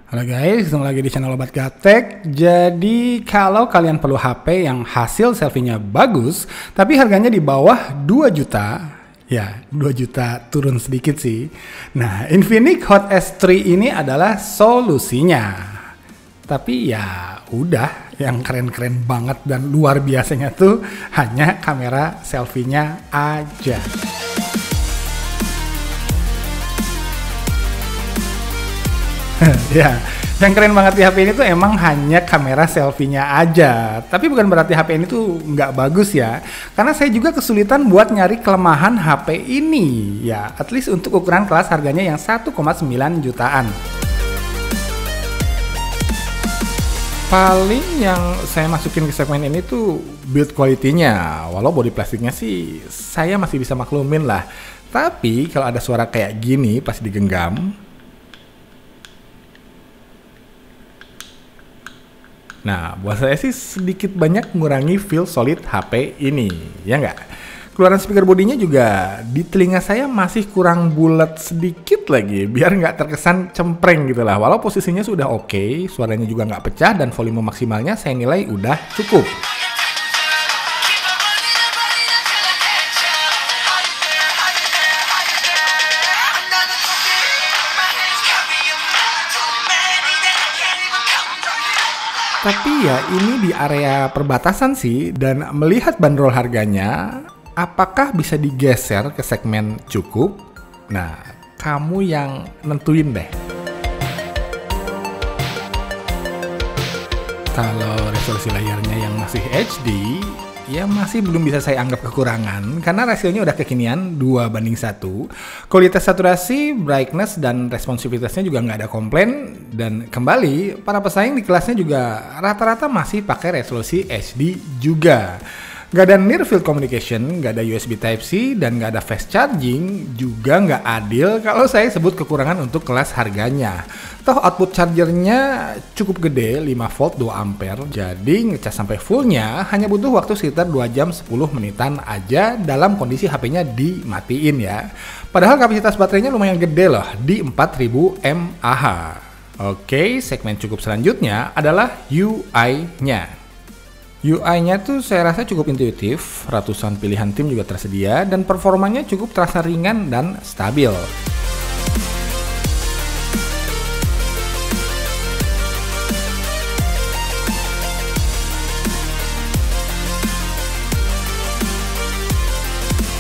Halo guys, ketemu lagi di channel Obat Gaptek. Jadi kalau kalian perlu HP yang hasil selfie-nya bagus, tapi harganya di bawah 2 juta, ya 2 juta turun sedikit sih. Nah, Infinix Hot S3 ini adalah solusinya. Tapi ya udah, yang keren-keren banget dan luar biasanya tuh hanya kamera selfie-nya aja. Ya, yang keren banget di HP ini tuh emang hanya kamera selfie-nya aja. Tapi bukan berarti HP ini tuh nggak bagus ya. Karena saya juga kesulitan buat nyari kelemahan HP ini. Ya, at least untuk ukuran kelas harganya yang 1,9 jutaan. Paling yang saya masukin ke segmen ini tuh build quality-nya. Walau body plastiknya sih saya masih bisa maklumin lah. Tapi kalau ada suara kayak gini pas digenggam, nah, buat saya sih sedikit banyak mengurangi feel solid HP ini, ya nggak? Keluaran speaker bodinya juga di telinga saya masih kurang bulat sedikit lagi, biar nggak terkesan cempreng gitu lah. Walau posisinya sudah oke, suaranya juga nggak pecah dan volume maksimalnya saya nilai udah cukup. Tapi ya ini di area perbatasan sih, dan melihat bandrol harganya, apakah bisa digeser ke segmen cukup? Nah, kamu yang nentuin deh. Kalau resolusi layarnya yang masih HD, ya masih belum bisa saya anggap kekurangan karena rasionya udah kekinian 2:1. Kualitas saturasi, brightness, dan responsivitasnya juga nggak ada komplain. Dan kembali, para pesaing di kelasnya juga rata-rata masih pakai resolusi HD juga. Nggak ada near field communication, nggak ada USB Type-C, dan nggak ada fast charging. Juga nggak adil kalau saya sebut kekurangan untuk kelas harganya. Toh output chargernya cukup gede, 5 volt 2 ampere. Jadi ngecas sampai fullnya hanya butuh waktu sekitar 2 jam 10 menitan aja dalam kondisi HP-nya dimatiin ya. Padahal kapasitas baterainya lumayan gede loh, di 4000 mAh. Oke, segmen cukup selanjutnya adalah UI-nya. UI-nya tuh saya rasa cukup intuitif, ratusan pilihan tim juga tersedia, dan performanya cukup terasa ringan dan stabil.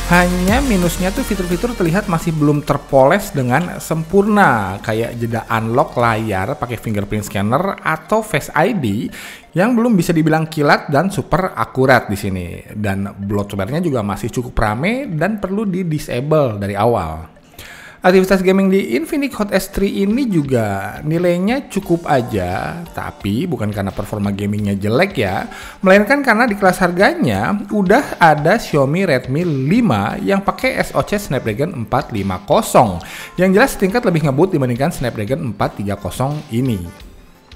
Hanya minusnya tuh fitur-fitur terlihat masih belum terpoles dengan sempurna, kayak jeda unlock layar pakai fingerprint scanner atau Face ID yang belum bisa dibilang kilat dan super akurat di sini. Dan bloatware-nya juga masih cukup rame dan perlu di-disable dari awal. Aktivitas gaming di Infinix Hot S3 ini juga nilainya cukup aja, tapi bukan karena performa gamingnya jelek ya, melainkan karena di kelas harganya udah ada Xiaomi Redmi 5 yang pakai SoC Snapdragon 450, yang jelas tingkat lebih ngebut dibandingkan Snapdragon 430 ini.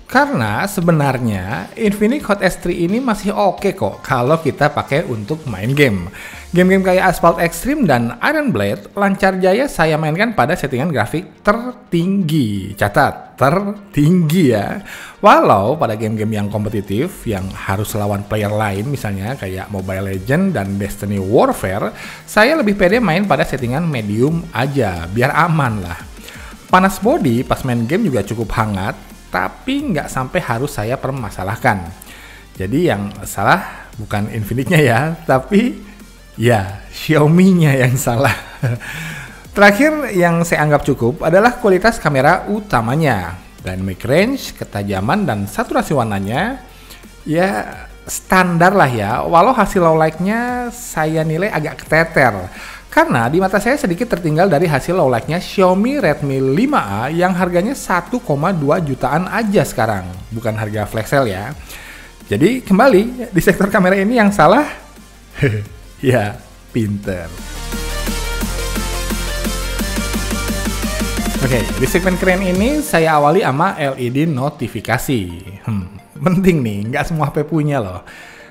Karena sebenarnya Infinix Hot S3 ini masih oke kok kalau kita pakai untuk main game. Game-game kayak Asphalt Extreme dan Iron Blade lancar jaya saya mainkan pada settingan grafik tertinggi. Catat, tertinggi ya. Walau pada game-game yang kompetitif yang harus lawan player lain misalnya kayak Mobile Legends dan Destiny Warfare, saya lebih pede main pada settingan medium aja, biar aman lah. Panas body pas main game juga cukup hangat, tapi nggak sampai harus saya permasalahkan. Jadi yang salah bukan Infinix-nya ya, tapi ya Xiaomi-nya yang salah. Terakhir yang saya anggap cukup adalah kualitas kamera utamanya. Dynamic range, ketajaman, dan saturasi warnanya ya standar lah ya. Walau hasil low light-nya saya nilai agak keteter. Karena di mata saya sedikit tertinggal dari hasil low light-nya Xiaomi Redmi 5A yang harganya 1,2 jutaan aja sekarang. Bukan harga flash sale ya. Jadi kembali, di sektor kamera ini yang salah, ya pinter. Oke, di segmen keren ini saya awali sama LED notifikasi. Penting nih, nggak semua HP punya loh.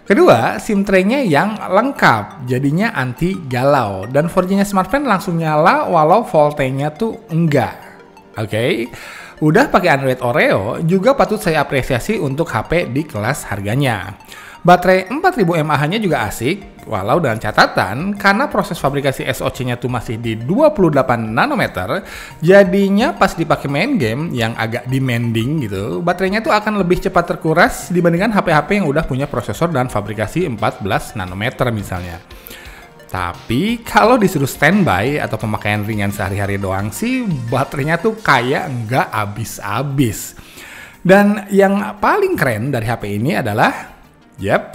Kedua, SIM tray-nya yang lengkap, jadinya anti galau. Dan 4G-nya smartphone langsung nyala walau voltenya tuh enggak. Oke. Udah pakai Android Oreo, juga patut saya apresiasi untuk HP di kelas harganya. Baterai 4000 mAh-nya juga asik, walau dengan catatan karena proses fabrikasi SoC-nya tuh masih di 28 nanometer, jadinya pas dipakai main game yang agak demanding gitu, baterainya tuh akan lebih cepat terkuras dibandingkan HP-HP yang udah punya prosesor dan fabrikasi 14 nanometer misalnya. Tapi kalau disuruh standby atau pemakaian ringan sehari-hari doang sih, baterainya tuh kayak nggak habis-habis. Dan yang paling keren dari HP ini adalah,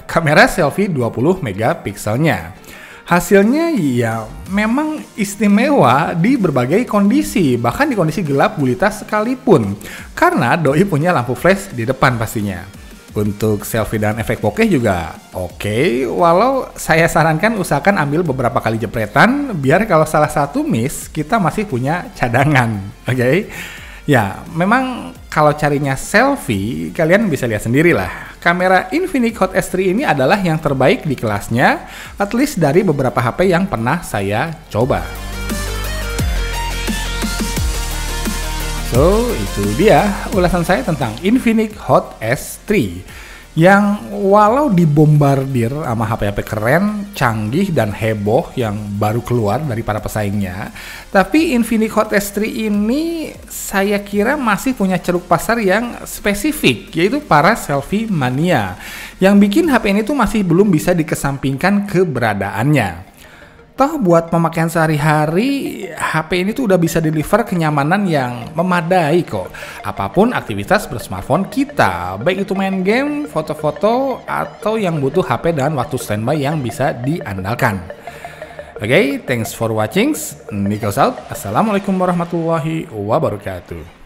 kamera selfie 20 megapikselnya. Hasilnya ya memang istimewa di berbagai kondisi, bahkan di kondisi gelap gulita sekalipun. Karena doi punya lampu flash di depan pastinya. Untuk selfie dan efek bokeh juga oke, walau saya sarankan usahakan ambil beberapa kali jepretan biar kalau salah satu miss kita masih punya cadangan, oke? Ya, memang kalau carinya selfie kalian bisa lihat sendiri lah. Kamera Infinix Hot S3 ini adalah yang terbaik di kelasnya, at least dari beberapa HP yang pernah saya coba. So, itu dia ulasan saya tentang Infinix Hot S3 yang walau dibombardir sama HP-HP keren, canggih, dan heboh yang baru keluar dari para pesaingnya, tapi Infinix Hot S3 ini saya kira masih punya ceruk pasar yang spesifik, yaitu para selfie mania, yang bikin HP ini tuh masih belum bisa dikesampingkan keberadaannya. Toh buat pemakaian sehari-hari, HP ini tuh udah bisa deliver kenyamanan yang memadai kok. Apapun aktivitas bersmartphone kita, baik itu main game, foto-foto, atau yang butuh HP dan waktu standby yang bisa diandalkan. Oke, thanks for watching. Nikos out. Assalamualaikum warahmatullahi wabarakatuh.